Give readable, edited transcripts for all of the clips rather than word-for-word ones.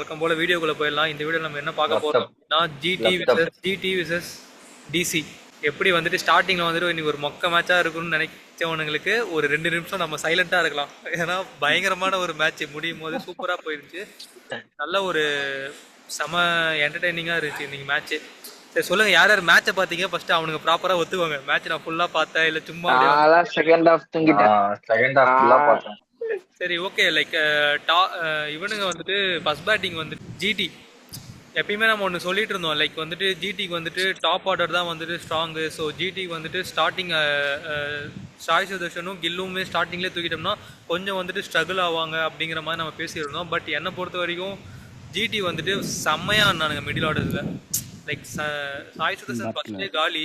வழக்கம் போல வீடியோக்குள்ள போயிடலாம். இந்த வீடியோ நம்ம என்ன பார்க்க போறோம் லேப்டாப் அப்படின்னா, ஜிடி விசஸ் டிசி. எப்படி வந்துட்டு ஸ்டார்டிங்ல வந்துட்டு இன்னைக்கு ஒரு மொக்க மேட்சா இருக்கும்னு நினைச்சவனுங்களுக்கு ஒரு 2 நிமிஷம் நம்ம சைலண்டா இருக்கலாம். ஏன்னா பயங்கரமான ஒரு மேட்ச் முடியும் போது சூப்பரா போயிருச்சு. நல்ல ஒரு செம என்டர்டைனிங்கா இருந்துச்சு இன்னைக்கு மேட்ச். சரி சொல்லுங்க, யார் யார் மேட்சை பார்த்தீங்க ஃபர்ஸ்ட்? அவனுக்கு ப்ராப்பரா ஒத்துவாங்க. மேட்ச் நான் ஃபுல்லா பார்த்தேன் இல்ல சும்மா அப்படியே நான் செகண்ட் ஹாஃப் தூங்கிட்டேன். நான் செகண்ட் ஹாஃப் ஃபுல்லா பார்த்தேன். சரி ஓகே. லைக் இவனுங்க வந்துட்டு ஃபர்ஸ்ட் பேட்டிங் வந்துட்டு ஜிடி. எப்பயுமே நம்ம ஒன்று சொல்லிட்டு இருந்தோம், லைக் வந்துட்டு ஜிடிக்கு வந்துட்டு டாப் ஆர்டர் தான் வந்துட்டு ஸ்ட்ராங்கு. ஸோ ஜிடிக்கு வந்துட்டு ஸ்டார்டிங் சாய் சுதர்ஷனும் கில்லுமே ஸ்டார்டிங்லேயே தூக்கிட்டோம்னா கொஞ்சம் வந்துட்டு ஸ்ட்ரகிள் ஆவாங்க அப்படிங்கிற மாதிரி நம்ம பேசியிருந்தோம். பட் என்னை பொறுத்த வரைக்கும் ஜிடி வந்துட்டு செம்மையா ஆனானுங்க மிடில் ஆர்டர்ஸில். லைக் சாய் சுதர்ஷன் ஃபர்ஸ்டே காலி.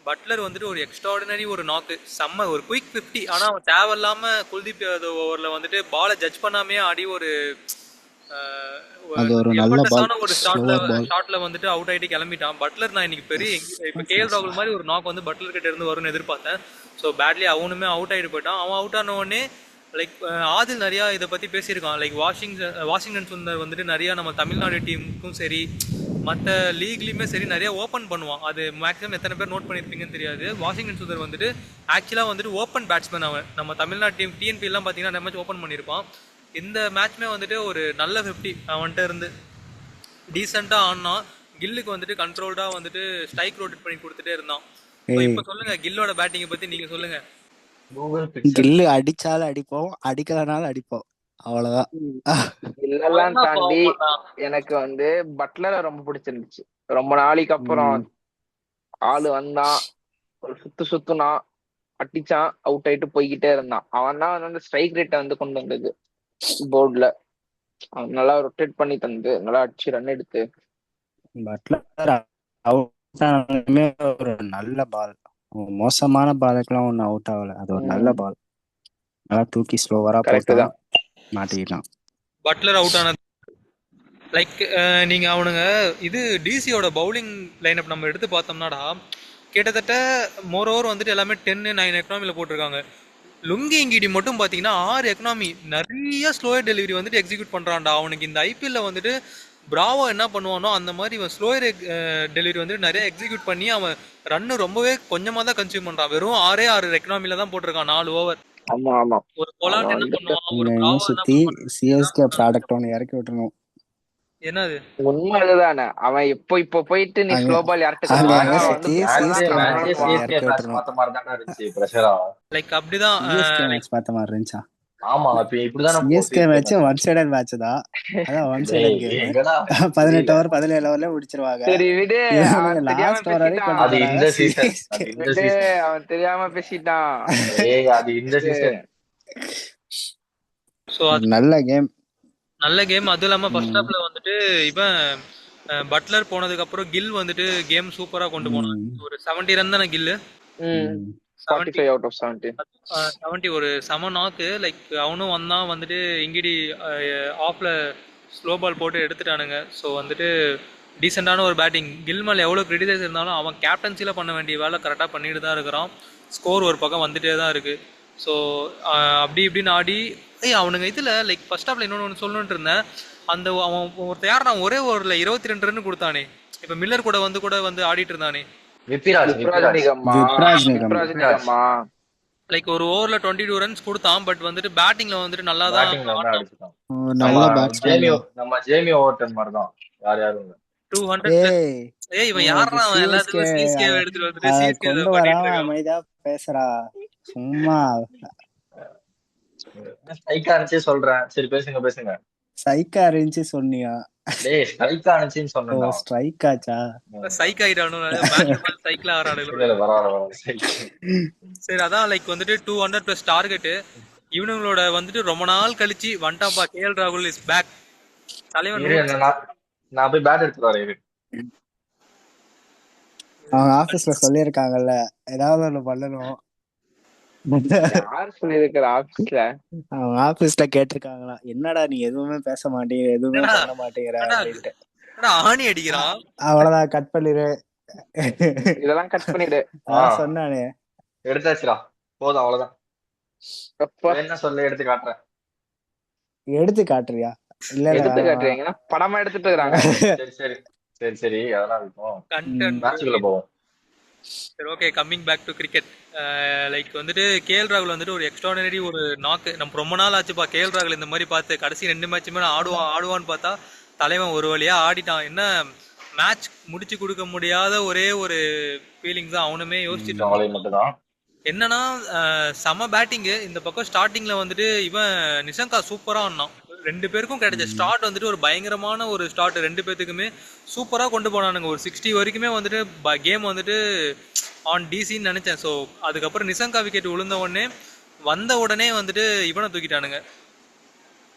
பட்லர் வந்துட்டு ஒரு எக்ஸ்ட்ராடினரி ஒரு நாக்கு, செம்ம ஒரு குயிக் 50. ஆனால் அவன் தேவையில்லாம குல்தீப் யாதவ் ஓவரில் வந்துட்டு பாலை ஜட்ஜ் பண்ணாமே ஆடி ஒரு அது ஒரு நல்ல பால், எஃபர்டஸான ஒரு ஸ்லோவர் பால். ஷாட்ல வந்துட்டு அவுட் ஆயிட்டு கிளம்பிட்டான். பட்லர் நான் இன்னைக்கு பெரிய இப்ப கேஎல் ராகுல் மாதிரி ஒரு நாக் வந்து பட்லர் கிட்ட இருந்து வரும்னு எதிர்பார்த்தேன். ஸோ பேட்லி அவனுமே அவுட் ஆயிட்டு போயிட்டான். அவன் அவுட் ஆன உடனே லைக் ஆதில் நிறையா இதை பற்றி பேசியிருக்கான். லைக் வாஷிங்டன் சுந்தர் வந்துட்டு நிறையா நம்ம தமிழ்நாடு டீமுக்கும் சரி மற்ற லீக்லேயுமே சரி நிறைய ஓப்பன் பண்ணுவான். அது மேக்ஸிமம் எத்தனை பேர் நோட் பண்ணியிருப்பீங்கன்னு தெரியாது. வாஷிங்டன் சுந்தர் வந்துட்டு ஆக்சுவலாக வந்துட்டு ஓப்பன் பேட்ஸ்மேன். அவன் நம்ம தமிழ்நாடு டீம் டிஎன்பிலாம் பார்த்தீங்கன்னா நிறைய மேட்ச் ஓப்பன் பண்ணியிருப்பான். இந்த மேட்ச்மே வந்துட்டு ஒரு நல்ல 50 அவன்கிட்ட இருந்து டீசெண்டாக ஆனா. கில்லுக்கு வந்துட்டு கண்ட்ரோல்டாக வந்துட்டு ஸ்ட்ரைக் ரோட்டேட் பண்ணி கொடுத்துட்டே இருந்தான். இப்போ சொல்லுங்க கில்லோட பேட்டிங்கை பற்றி நீங்கள் சொல்லுங்க. கில்லு அடிச்சாலும் அடிப்போம், அடிக்கலனாலும் அடிப்போம், அவ்வளவுதான். இதெல்லாம் தாண்டி எனக்கு வந்து பட்லரை ரொம்ப பிடிச்சிருந்துச்சு. ரொம்ப நாளைக்கு அப்புறம் ஆளு வந்தான், ஒரு சுத்துனா, அடிச்சான், அவுட் ஆயிட்டு போய்கிட்டே இருந்தான். அவன் தான் வந்து ஸ்ட்ரைக் ரேட்டை வந்து கொண்டு வந்தது போர்ட்ல. அவன் நல்லா ரொட்டேட் பண்ணி தந்து நல்லா அடிச்சு ரன் எடுத்து. பட்லர் அவுட் ஆனாலுமே ஒரு நல்ல பால், மோசமான பாலுக்கெல்லாம் ஒன்னும் அவுட் ஆகல. அது ஒரு நல்ல பால், நல்லா தூக்கி ஸ்லோவரா கரெக்ட் போட்டான், தான். மாட்டிக்கிட்டான். பட்லர் அவுட் ஆனது லைக் நீங்க அவனுங்க இது டிசியோட பவுலிங் லைனப் நம்ம எடுத்து பார்த்தோம்னாடா கிட்டத்தட்ட மோர் ஓவர் வந்துட்டு எல்லாமே 10-9 எக்கனாமியில் போட்டிருக்காங்க. லுங்கி இங்கிடி மட்டும் பார்த்தீங்கன்னா 6 எக்கனாமி. நிறைய ஸ்லோயர் டெலிவரி வந்துட்டு எக்ஸிக்யூட் பண்ணுறான்டா. அவனுக்கு இந்த ஐபிஎல்ல வந்துட்டு பிராவோ என்ன பண்ணுவானோ அந்த மாதிரி இவன் ஸ்லோயர் டெலிவரி வந்துட்டு நிறைய எக்ஸிக்யூட் பண்ணி அவன் ரன்னு ரொம்பவே கொஞ்சமாக தான் கன்சியூம் பண்ணுறான். வெறும் 6 எக்கனாமியில் தான் போட்டிருக்கான் 4 ஓவர். ஆமா ஆமா. ஒரு பொலாட் என்ன பண்ணுவான், ஒரு இங்க பிராவோ என்ன சுத்தி பண்ணுவான். சிஎஸ்கே ப்ராடக்ட் ஒன்று இறக்கி விட்டுருணும். என்னது உண்மை அதுதானே. அவன் இப்போ போயிட்டு நீ ஸ்லோ பால் யார்கிட்ட அங்க கொடுத்தானா, அவன் சுத்தி வந்து சிஎஸ்கே மேட்ச் இறக்கி சிஎஸ்கே மேட்ச் விட்டுருணும். பார்த்த மாதிரி தானே இருந்துச்சு பிரஷரா. லைக் அப்படிதான் சிஎஸ்கே மேட்ச் பார்த்த மாதிரி இருந்துச்சா? ஆமா, இப்ப இப்படிதானே CSK match one sided match தான். அதான் ஒன் சைடட் கேம். எங்கடா 18 ஓவர் 17 ஓவர்ல முடிச்சிருவாங்க. சரி விடு, அவன் தெரியாம லாஸ்ட் ஓவர் வரைக்கும் பேசிட்டான். அது கொண்டு இந்த வராங்க சீசன், சிஎஸ்கே. அது இந்த விடு, சீசன். அவன் தெரியாம பேசிட்டான். அது இந்த சீசன். ஸோ அது நல்ல கேம், நல்ல கேம். அதுவும் இல்லாமல் ஃபர்ஸ்ட் ஹாஃப்ல வந்துட்டு இவன் பட்லர் போனதுக்கு அப்புறம் கில் வந்துட்டு கேம் சூப்பரா கொண்டு போனான். ஒரு 70 ரன் தானே கில்லு. 45 out of 70. 70 ஒரு செம நாக்கு. லைக் அவனும் வந்தான், வந்துட்டு இங்கிடி ஆஃப்ல ஸ்லோ பால் போட்டு எடுத்துட்டானுங்க. ஸோ வந்துட்டு டீசெண்டான ஒரு பேட்டிங். கில் மேலே எவ்வளோ கிரிட்டிசைஸ் இருந்தாலும் அவன் கேப்டன்சியில் பண்ண வேண்டிய வேலை கரெக்டாக பண்ணிட்டு தான் இருக்கிறான். ஸ்கோர் ஒரு பக்கம் வந்துட்டே தான் இருக்கு. ஸோ அப்படி இப்படின்னு ஆடி அவனுங்க இதில் லைக் ஃபர்ஸ்ட் ஹாஃப்ல இன்னொன்று சொல்லணுன்ட்டு இருந்தேன். அந்த அவன் ஒருத்தர் யார், நான் ஒரே ஓவரில் 22 ரன் கொடுத்தானே. இப்போ மில்லர் கூட வந்து ஆடிட்டு இருந்தானே. விப்ராஜ் லைக் ஒரு ஓவர்ல 22 ரன்ஸ் கொடுத்தான். பட் வந்துட்டு பேட்டிங்ல வந்துட்டு நல்லா தான் அடிச்சிட்டான். நல்ல பேட்ஸ்மேன். நம்ம ஜேமி ஓவர்டன் மாதிரி தான். யாரும் 200. ஏய் இவன் யாரா, அவன் எல்லாத்துக்கும் சிஎஸ்கே எடுத்துட்டு வந்துட்டு சிஎஸ்கே கொண்டு வராம அமைதியா பேசுறா சும்மா. ஸ்ட்ரைக்கா இருந்துச்சு சொல்றேன். சரி பேசுங்க. சைக்கா இருந்துச்சு சொன்னியா? டேய் ஸ்ட்ரைக்கா இருந்துச்சுன்னு சொன்னேன்டா. ஸ்ட்ரைக் ஆச்சா? சைக் ஆயிட்டானு பேட்ஸ்மேன் சைக்கிள் ஆறானுங்க. இல்ல பரவாயில்ல. சரி அதான் லைக் வந்துட்டு 200+ டார்கெட். இவனுங்களோட வந்துட்டு ரொம்ப நாள் கழிச்சு வந்துட்டாப்பா கேஎல் ராகுல் இஸ் பேக். தலைவன் நான் போய் பேட் எடுத்துட்டு வரேன். அவங்க ஆபீஸ்ல சொல்லிருக்காங்கல்ல ஏதாவது ஒண்ணு பண்ணணும். அவங்க ஆபீஸ்ல கேட்டிருக்காங்களா, என்னடா நீ எதுவுமே பேச மாட்டேங்கிற, எதுவுமே பண்ண மாட்டேங்கிற அப்படின்ட்டு. ஆணி அடிக்கிறான். அவ்வளவுதான், கட் பண்ணிடு, இதெல்லாம் கட் பண்ணிடு சொன்னானே. எடுத்தாச்சுடா, போதும் அவ்வளவுதான். என்ன சொல்ல எடுத்து காட்டுறேன். எடுத்து காட்டுறியா? இல்ல எதிர்த்து காட்டுறீங்கன்னா படமா எடுத்துட்டு இருக்காங்க. சரி சரி சரி சரி அதெல்லாம் இருக்கும். கண்டென்ட் மேட்சுக்குள்ள போவோம். சரி okay, coming back to cricket. Like வந்துட்டு கேஎல் ராகுல் வந்துட்டு ஒரு எக்ஸ்ட்ராடனரி ஒரு நாக்கு. நம்ம ரொம்ப நாள் ஆச்சுப்பா கேஎல் ராகுல் இந்த மாதிரி பார்த்து. கடைசி 2 மேட்சுமே ஆடுவான்னு பார்த்தா தலைவன் ஒரு வழியா ஆடிட்டான். என்ன மேட்ச் முடிச்சு கொடுக்க முடியாத ஒரே ஒரு ஃபீலிங்ஸ் தான் அவனுமே யோசிச்சுட்டு இருந்தான். கவலை மட்டும்தான். என்னன்னா செம பேட்டிங்கு இந்த பக்கம். ஸ்டார்டிங்ல வந்துட்டு இவன் நிசங்கா சூப்பரா ஆடினான். 2 பேருக்கும் கிடைச்ச ஸ்டார்ட் வந்துட்டு ஒரு பயங்கரமான ஒரு ஸ்டார்ட். 2 பேத்துக்குமே சூப்பரா கொண்டு போனானுங்க. ஒரு 60 வரைக்குமே வந்துட்டு கேம் வந்துட்டு ஆன் டிசின்னு நினைச்சேன். ஸோ அதுக்கப்புறம் நிசங்கா விக்கெட் விழுந்த உடனே வந்த உடனே வந்துட்டு இவனை தூக்கிட்டானுங்க.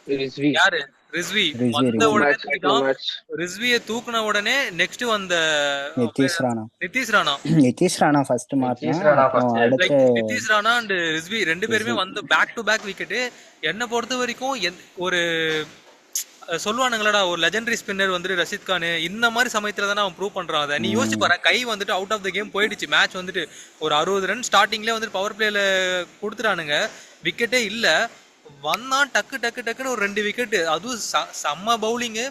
ரிஸ்வி யாரு? ரிஸ்வி. ரிஸ்வி, வந்த ரிஸ்வி. உடனே மேட்ச் தூக்கிட்டான். மேட்ச் ரிஸ்வியை தூக்குன உடனே நெக்ஸ்ட் வந்த நிதிஷ் ராணா நிதிஷ் ராணா. நிதிஷ் ராணா ஃபர்ஸ்ட் மாட்டினா, நிதிஷ் ராணா அப்புறம் first. அடுத்து லைக் நிதிஷ் ராணா அண்ட் ரிஸ்வி 2 பேருமே வந்து பேக் டு பேக் விக்கெட். என்னை பொறுத்த வரைக்கும் ஒரு சொல்லுவானுங்களடா ஒரு லெஜெண்டரி ஸ்பின்னர் வந்துட்டு ரஷித் கான் இந்த மாதிரி சமயத்துல தானே அவன் ப்ரூவ் பண்றான். அதை நீ யோசிச்சு பாரு, கை வந்துட்டு அவுட் ஆஃப் த கேம் போயிடுச்சு. மேட்ச் வந்துட்டு ஒரு 60 ரன் ஸ்டார்டிங்லேயே வந்துட்டு பவர் பிளேல கொடுத்துட்டானுங்க. விக்கெட்டே இல்ல. வந்தான் டக்கு டக்கு டக்குன்னு ஒரு 2 விக்கெட். அதுவும் செம்ம பவுலிங்கு.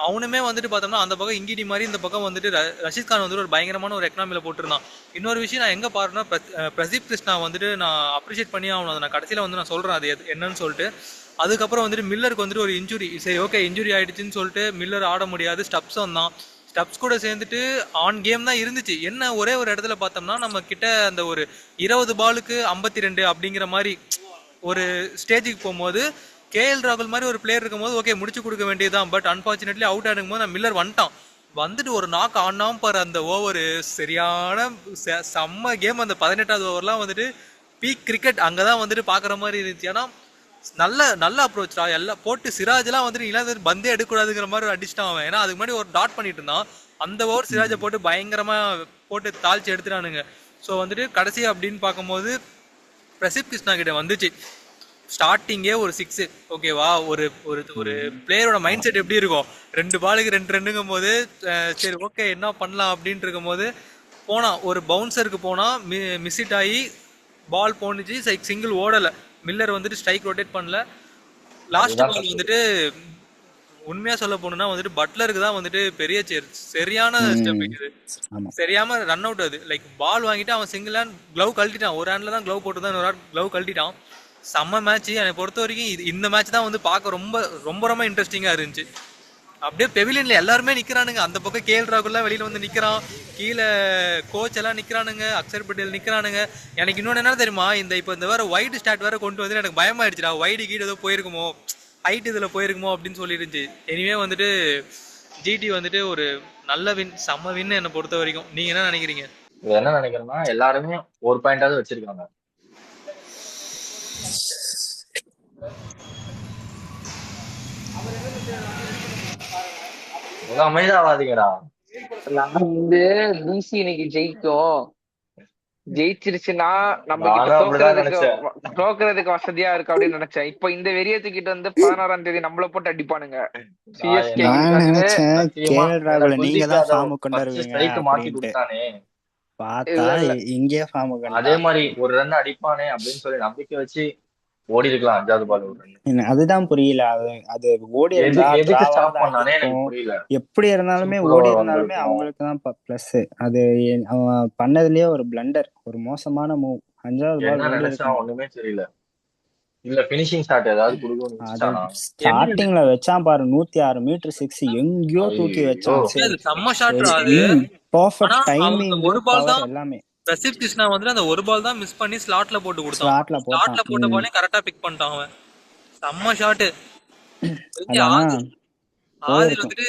அவனுமே வந்துட்டு பார்த்தோம்னா அந்த பக்கம் இங்கிடி மாதிரி, இந்த பக்கம் வந்துட்டு ரஷித் கான் வந்துட்டு ஒரு பயங்கரமான ஒரு எக்கனாமில போட்டிருந்தான். இன்னொரு விஷயம் நான் எங்க பாருன்னா, பிரதீப் கிருஷ்ணா வந்துட்டு நான் அப்ரிஷியேட் பண்ணி அவனை நான் கடைசியில வந்து நான் சொல்றேன் அது என்னன்னு சொல்லிட்டு. அதுக்கப்புறம் வந்துட்டு மில்லருக்கு வந்துட்டு ஒரு இன்ஜுரி. சரி ஓகே, இன்ஜுரி ஆயிடுச்சுன்னு சொல்லிட்டு மில்லர் ஆட முடியாது. ஸ்டப்ஸ் வந்தான். ஸ்டப்ஸ் கூட சேர்ந்துட்டு ஆன் கேம் தான் இருந்துச்சு. என்ன ஒரே ஒரு இடத்துல பார்த்தோம்னா நம்ம கிட்ட அந்த ஒரு 20 பாலுக்கு 52 அப்படிங்கிற மாதிரி ஒரு ஸ்டேஜுக்கு போகும்போது கேஎல் ராகுல் மாதிரி ஒரு பிளேயர் இருக்கும்போது ஓகே முடிச்சு கொடுக்க வேண்டியதுதான். பட் அன்பார்ச்சுனேட்லி அவுட் ஆடுக்கும் போது மில்லர் வந்துட்டான். வந்துட்டு ஒரு நாக் ஆனாம பாரு அந்த ஓவரு. சரியான செம்ம கேம். அந்த 18வது ஓவர்லாம் வந்துட்டு பீக் கிரிக்கெட் அங்கதான் வந்துட்டு பாக்குற மாதிரி இருந்துச்சு. ஏன்னா நல்ல அப்ரோச்சா எல்லாம் போட்டு சிராஜ்லாம் வந்துட்டு இல்லாத பந்தே எடுக்கக்கூடாதுங்கிற மாதிரி அடிச்சிட்டான் அவன். ஏன்னா அதுக்கு முன்னாடி ஒரு டாட் பண்ணிட்டு இருந்தான். அந்த ஓவர் சிராஜை போட்டு பயங்கரமா போட்டு தாழ்ச்சி எடுத்துட்டானுங்க. ஸோ வந்துட்டு கடைசி அப்படின்னு பார்க்கும்போது பிரசித் கிருஷ்ணா கிட்ட வந்துச்சு ஸ்டார்டிங்கே ஒரு 6. ஓகேவா, ஒரு ஒரு ஒரு பிளேயரோட மைண்ட் செட் எப்படி இருக்கும்? 2 பாலுக்கு 2 ரன்னுங்கும் போது சரி ஓகே என்ன பண்ணலாம் அப்படின்ட்டு இருக்கும் போது போனா ஒரு பவுன்சருக்கு போனா மிஸ்இட் ஆகி பால் போனுச்சு. சிங்கிள் ஓடல. மில்லர் வந்துட்டு ஸ்ட்ரைக் ரொட்டேட் பண்ணல. லாஸ்ட் பால் வந்துட்டு உண்மையா சொல்ல போனா வந்துட்டு பட்லருக்கு தான் வந்துட்டு பெரிய சரியான ஸ்டெப் இது. சரியாம ரன் அவுட். அது லைக் பால் வாங்கிட்டு அவன் சிங்கிள் ஹேண்ட் க்ளவ் கழட்டிட்டான். ஒரு ஹேண்ட்ல தான் க்ளவ் போட்டு தான் ஒரு க்ளவ் கழட்டிட்டான். செம்ம மேட்ச். என்னை பொறுத்த வரைக்கும் இந்த மேட்ச் தான் வந்து பார்க்க ரொம்ப ரொம்ப ரொம்ப இன்ட்ரெஸ்டிங்கா இருந்துச்சு. அப்படியே பெவிலியன்ல எல்லாருமே நிக்கிறானுங்க. அந்த பக்கம் கேஎல் ராகுல்லாம் வெளியில வந்து நிக்கிறான். கீழே கோச் எல்லாம் நிக்கிறானுங்க. அக்ஷர் பட்டேல் நிக்கிறானுங்க. எனக்கு இன்னொன்னு என்ன தெரியுமா, இப்போ இந்த வேற வைடு ஸ்டாட் வேற கொண்டு வந்து எனக்கு பயமாயிடுச்சுடா. வைடு கீடு ஏதோ போயிருக்குமோ, ஹைட் இதுல போயிருக்குமோ அப்படின்னு சொல்லி இருந்துச்சு. எனிவே வந்துட்டு ஜிடி வந்துட்டு ஒரு நல்ல வின், செம்ம வின் என்னை பொறுத்த வரைக்கும். நீங்க என்ன நினைக்கிறீங்க? என்ன நினைக்கிறேன்னா எல்லாருமே ஒரு பாயிண்டாவது வச்சிருக்காங்க. அமைதாவாதீங்கடா. நான் வந்து டிசி இன்னைக்கு ஜெயிக்கும், ஜெயிச்சிருச்சுன்னா நம்ம கிட்ட தோக்குறதுக்கு வசதியா இருக்கு அப்படின்னு நினைச்சேன். இப்ப இந்த வெறிய தூக்கிட்டு வந்து 16ஆம் தேதி நம்மள போட்டு அடிப்பானுங்க. சிஎஸ்கே அதே மாதிரி ஒரு ரன் அடிப்பானே அப்படின்னு சொல்லி நம்பிக்கை வச்சு ஓடி இருக்கலாம். 5வது பால் ஒரு ரன். அதுதான் புரியல. அது ஓடி எப்படி இருந்தாலுமே ஓடி இருந்தாலுமே அவங்களுக்கு தான் பிளஸ். அது அவன் பண்ணதுலயே ஒரு பிளண்டர், ஒரு மோசமான மூவ். 5வது பால் ஒண்ணுமே தெரியல. இல்ல பினிஷிங் ஷாட் ஏதாவது கொடுக்கணும். ஸ்டார்டிங்ல வச்சான் பாரு 106 மீட்டர் 6 எங்கயோ தூக்கி வச்சான். செம்ம ஷாட். அது பெர்ஃபெக்ட் டைமிங், ஒரு பால் தான் எல்லாமே. பிரசித் கிருஷ்ணா வந்து அந்த ஒரு பால் தான் மிஸ் பண்ணி ஸ்லாட்ல போட்டு கொடுத்தான். ஸ்லாட்ல போட்ட பாலே கரெக்டா பிக் பண்ணிட்டான் அவன். செம்ம ஷாட். ஆதில் வந்துட்டு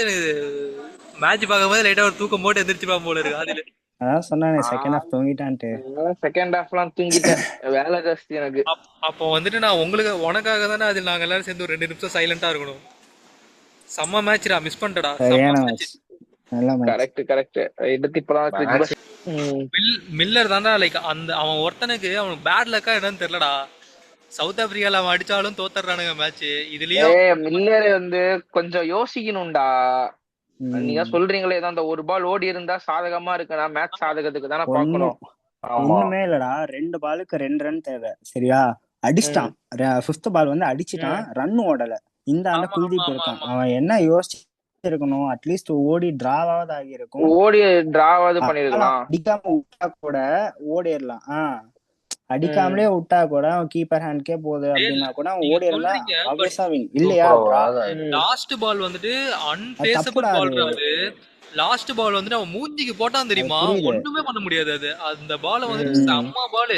மேட்ச் பார்க்கும்போது லைட்டா ஒரு தூக்கம் போட்டு எந்திரிச்சுப்பான் போல இருக்கு ஆதில். அதான் சொன்னானே செகண்ட் ஹாஃப் தூங்கிட்டான்ட்டு. செகண்ட் ஹாஃப்லாம் தூங்கிட்டேன், வேலை ஜாஸ்தி எனக்கு. அப்போ வந்துட்டு நான் உனக்காக தானே அதில் நாங்க எல்லாரும் சேர்ந்து ஒரு 2 நிமிஷம் சைலண்டா இருக்கணும். செம்ம மேட்ச்டா, மிஸ் பண்ணிட்டடா. மில்லர் தான்டா லைக் அந்த அவன் ஒருத்தனுக்கு அவனுக்கு பேட் லக்கா என்னன்னு தெரியலடா. சவுத் ஆப்பிரிக்கால அவன் அடிச்சாலும் தோத்துறானுங்க மேட்ச். இதுலயும் மில்லர் வந்து கொஞ்சம் யோசிக்கணும்டா. நீங்க சொல்றீங்களே ஏதோ அந்த ஒரு பால் ஓடி இருந்தா சாதகமா இருக்குன்னா மேட்ச் சாதகத்துக்கு தானே பாக்கணும். ஒண்ணுமே இல்லடா, 2 பாலுக்கு 2 ரன் தேவை. சரியா, அடிச்சிட்டான். 5th பால் வந்து அடிச்சிட்டான், ரன் ஓடல. இந்த ஆண்ட ஆமா ஆமா குல்தீப் ஆமா இருக்கான். ஆமா அவன் என்ன யோசிச்சிருக்கணும், அட்லீஸ்ட் ஓடி டிராவாவது ஆகியிருக்கும். ஓடி டிராவாவது பண்ணிருக்கலாம். அடிக்காம விட்டா கூட ஓடிடலாம். அடிக்காமலே விட்டா கூட அவன் கீப்பர் ஹேண்ட்கே போகுது அப்படின்னா கூட அவன் நீங்க ஓடி இருந்தா சொல்றீங்க பட் ஆப்வியஸா வின் இல்லையா? Super draw. ஓவர் தான். லாஸ்ட் பால் வந்துட்டு அது அன்பேசபிள் தப்புடா பால் அது. அது. லாஸ்ட் பால் வந்துட்டு அவன் மூஞ்சிக்கு போட்டான் அது தெரியுமா, புரியுது. ஒண்ணுமே பண்ண முடியாது. அது அந்த பால் வந்துட்டு ம். செம்ம பால்.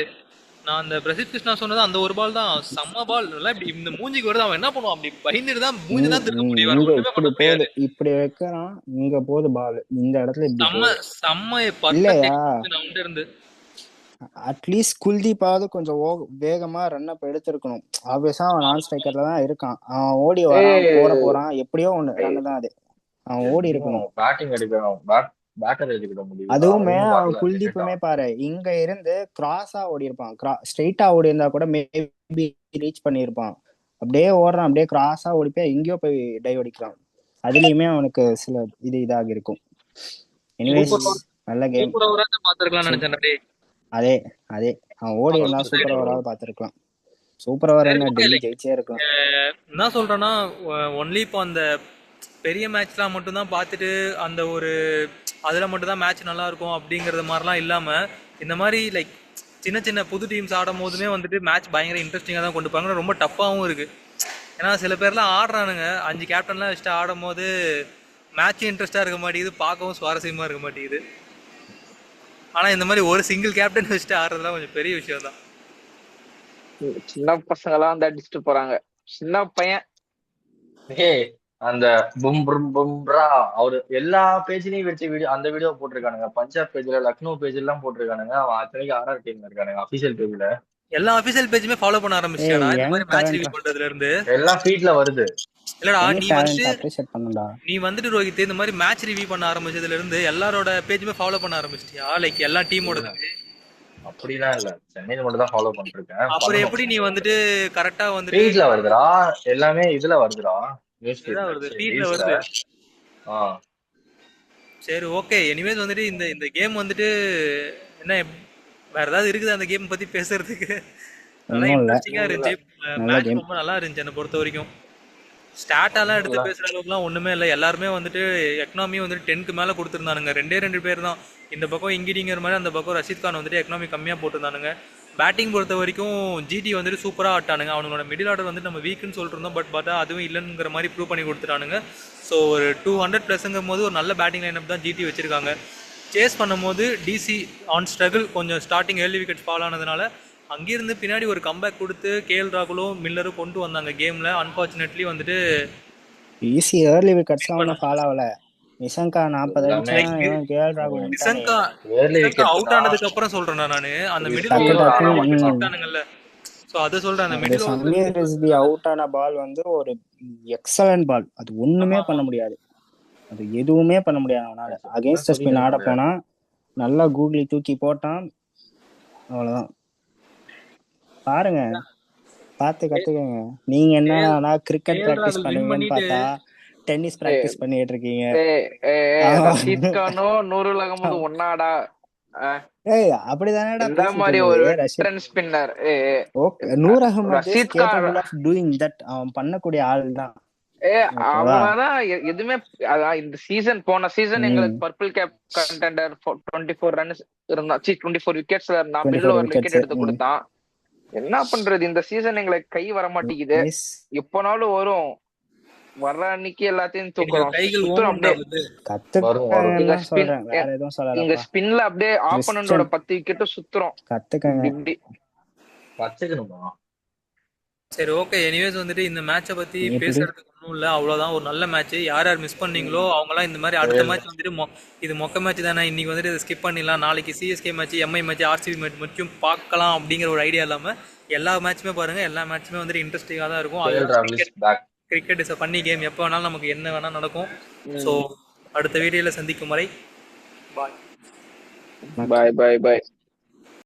நான் அந்த பிரசித் கிருஷ்ணா சொன்னது அந்த ஒரு பால் தான், செம்ம பால். நல்லா இப்படி இந்த மூஞ்சிக்கு வருது, அவன் என்ன பண்ணுவான், அப்படி பயந்துட்டு தான் மூஞ்சி தான் திரும்ப முடியும், வேற இங்க ஒண்ணுமே இப்படி பண்ண முடியாது. போகுது, இப்படி வைக்கிறான், இங்க போகுது பால், இந்த இடத்துல இப்படி செம்ம போகுது. செம்ம பர்ஃபெக்ட் இல்லையா? எக்ஸிகியூஷன் அவன்கிட்ட இருந்து. அட்லீஸ்ட் குல்தீப்பாவது கொஞ்சம் வேகமா ரன் அப் எடுத்திருக்கணும். ஆப்வியஸா அவன் நான் ஸ்ட்ரைக்கர்ல தான் இருக்கான். அவன் ஓடி வரான், போட ஏய், போறான், எப்படியோ ஒண்ணு ரன் தான் அது. அவன் ஓடி இருக்கணும். பேட்டிங் எடுக்கணும், பேட்டர் எடுக்க முடியுது, அதுவுமே அவனும் அவன் வரல. குல்தீப்புமே பாரு, இங்க இருந்து கிராஸா ஓடி இருப்பான். ஸ்ட்ரெயிட்டா ஓடி இருந்தா கூட மேபி ரீச் பண்ணியிருப்பான். அப்படியே ஓடுறான், அப்படியே கிராஸா ஓடி போய் எங்கேயோ போய் டைவ் அடிக்கிறான். அதுலயுமே அவனுக்கு சில இதாக இருக்கும். எனிவேஸ், நல்ல கேம். சூப்பர் ஓவரா பாத்துருக்கலாம் நினைச்சேன். டேய் அதே அதே அவன் ஓடி இருந்தா சூப்பர் ஓவராவது பார்த்துருக்கலாம். சூப்பர் ஓவர் என்ன, டெல்லி ஜெயிச்சே இருக்கலாம். என்ன சொல்றேன்னா, ஒன்லி இப்போ அந்த பெரிய மேட்ச்லாம் மட்டும்தான் பார்த்துட்டு அந்த ஒரு அதில் மட்டும்தான் மேட்ச் நல்லா இருக்கும் அப்படிங்கிறது மாதிரிலாம் இல்லாமல், இந்த மாதிரி லைக் சின்ன சின்ன புது டீம்ஸ் ஆடும் போதுமே வந்துட்டு மேட்ச் பயங்கர இன்ட்ரெஸ்டிங்காக தான் கொண்டு போவாங்க. ரொம்ப டஃப்பாகவும் இருக்குது. ஏன்னா சில பேர்லாம் ஆடுறானுங்க 5 கேப்டன்லாம் வச்சுட்டு ஆடும் போது மேட்சும் இன்ட்ரெஸ்டாக இருக்க மாட்டேங்குது, பார்க்கவும் சுவாரஸ்யமாக இருக்க மாட்டேங்குது. ஆனால் இந்த மாதிரி ஒரு சிங்கிள் கேப்டன் வச்சுட்டு ஆடுறதுலாம் கொஞ்சம் பெரிய விஷயம் தான். சின்ன பசங்க எல்லாம் வந்து அடிச்சுட்டு போறாங்க. சின்ன பையன் அந்த பும்ரா அவரு எல்லா பேஜ்லயும் வச்சு அந்த வீடியோ போட்டிருக்கானுங்க. பஞ்சாப் பேஜ்ல, லக்னோ பேஜ் எல்லாம் போட்டிருக்கானுங்க. அவன் அத்தனைக்கு ஆர்ஆர் டீம்ல இருக்கானுங்க அபிஷியல் பேஜ்ல. எல்லா அபிஷியல் பேஜுமே ஃபாலோ பண்ண ஆரம்பிச்சிட்டாடா இந்த மாதிரி மேட்ச் ரிவ்யூ பண்றதுல இருந்து. எல்லாம் ஃபீட்ல வருது. இல்லடா நீ வந்துட்டு ரோஹித் இந்த மாதிரி மேட்ச் ரிவ்யூ பண்ண ஆரம்பிச்சதுல இருந்து எல்லாரோட பேஜுமே ஃபாலோ பண்ண ஆரம்பிச்சிட்டியா? லைக் எல்லா டீமோட. அப்படிலாம் இல்ல, சென்னையில மட்டும் தான் ஃபாலோ பண்ணிட்டு இருக்கேன். அப்புறம் எப்படி நீ வந்துட்டு கரெக்டா வந்துட்டு ஃபீட்ல வருதுடா, எல்லாமே இதுல வருதுடா, நியூஸ் ஃபீட்ல வருது. சரி ஓகே. எனிவேஸ் வந்துட்டு இந்த கேம் வந்துட்டு என்ன, வேற ஏதாவது இருக்குது அந்த கேம் பத்தி பேசுறதுக்கு? நல்லா இன்ட்ரெஸ்டிங்கா இருந்துச்சு. மேட்ச் ரொம்ப நல்லா இருந்துச்சு என்னை பொறுத்த வரைக்கும். ஸ்டாட்டாலாம் எடுத்து பேசுற அளவுக்குலாம் ஒண்ணுமே இல்லை. எல்லாருமே வந்துட்டு எக்கனாமி வந்துட்டு 10க்கு மேல கொடுத்துருந்தானுங்க. 2 பேர் தான் இந்த பக்கம் இங்கிடிங்கிற மாதிரி, அந்த பக்கம் ரஷீத் கான் வந்துட்டு எக்கனாமி கம்மியா போட்டிருந்தானுங்க. பேட்டிங் பொறுத்த வரைக்கும் ஜிடி வந்துட்டு சூப்பரா ஆட்டானுங்க. அவங்களோட மிடில் ஆர்டர் வந்துட்டு நம்ம வீக்குன்னு சொல்லிட்டு இருந்தோம், பட் பார்த்தா அதுவும் இல்லைங்கிற மாதிரி ப்ரூவ் பண்ணி கொடுத்துட்டானுங்க. ஸோ ஒரு 200+ போது ஒரு நல்ல பேட்டிங் லைனப் தான் ஜிடி வச்சிருக்காங்க. சேஸ் பண்ணும்போது டிசி ஆன் ஸ்ட்ரகிள், கொஞ்சம் ஸ்டார்டிங் ஏர்லி விக்கெட் ஃபால் ஆனதுனால அங்கிருந்து பின்னாடி ஒரு கம்பேக் கொடுத்து கேஎல் ராகுலும் மில்லரும் கொண்டு வந்தாங்க கேம்ல. அன்பார்ச்சுனேட்லி வந்துட்டு ஈஸி ஏர்லி விக்கெட்ஸ்லாம் ஒன்றும் ஃபால் ஆகல. நிஷங்கா 40 அடிச்சான், கேஎல் ராகுல் நிஷங்கா அவுட் ஆனதுக்கு அப்புறம் சொல்றேன் நானு. அந்த மிடில் விட்டானுங்கல்ல, சோ அத சொல்றேன். அந்த மிடில் சமீர் ரிஸ்வி அவுட் ஆன பால் வந்து ஒரு எக்ஸலன்ட் பால். அது ஒண்ணுமே பண்ண முடியாது, அது எதுவுமே பண்ண முடியாது அவனால. அகைன்ஸ்ட் ஸ்பின் ஆட போனா நல்லா கூகுளி தூக்கி போட்டான், அவ்வளவுதான். பாருங்க, பார்த்து கத்துக்கங்க. நீங்க என்னன்னா கிரிக்கெட் பிராக்டிஸ் பண்ணுவீங்கன்னு பார்த்தா டென்னிஸ் பிராக்டிஸ் பண்ணிட்டு இருக்கீங்க. ரஷீத் கானும் நூருல் அகமது ஒன்னாடா? அப்படிதானடா இந்த மாதிரி ஒரு veteran spinner. Noor Ahmad capable of doing that. அவன் பண்ணக்கூடிய ஆள் தான். அவனாதான் எதுவுமே. அதான் இந்த சீசன், போன சீசன் எங்களுக்கு பர்பிள் கேப் கண்டெண்டர் 24 ரன்ஸ் இருந்தா, 24 விக்கெட்ஸ்ல இருந்தா, மிடில் ஓவர்ல விக்கெட் எடுத்து கொடுத்தான். என்ன பண்றது, இந்த சீசன் எங்களுக்கு கை வர மாட்டேங்குது. எப்பனாலும் வரும், வர்ற அன்னைக்கு எல்லாத்தையும் தூக்குறோம். இங்க ஸ்பின்ல அப்படியே ஆப்போனன்டோட 10 விக்கெட்டும் சுத்துறோம். கத்துக்கங்க. சரி ஓகே. எனிவேஸ் வந்துட்டு இந்த மேட்சை பத்தி பேசுறதுக்கு ஒன்றும் இல்லை, அவ்வளோதான். ஒரு நல்ல மேட்ச். யார் யார் மிஸ் பண்ணீங்களோ அவங்கலாம் இந்த மாதிரி அடுத்த மேட்ச் வந்துட்டு இது மொக்க மேட்ச் தானே, இன்னைக்கு வந்துட்டு இதை ஸ்கிப் பண்ணிடலாம், நாளைக்கு CSK match, Mi match, RCB match மட்டும் பார்க்கலாம் அப்படிங்கிற ஒரு ஐடியா இல்லாமல் எல்லா மேட்சுமே பாருங்க. எல்லா மேட்சுமே வந்துட்டு இன்ட்ரெஸ்டிங்காக தான் இருக்கும். கிரிக்கெட் இஸ் பண்ணி கேம், எப்போ வேணாலும் நமக்கு என்ன வேணாலும் நடக்கும். ஸோ அடுத்த வீடியோவில் சந்திக்கும் வரை பாய் பாய் பாய் பாய்.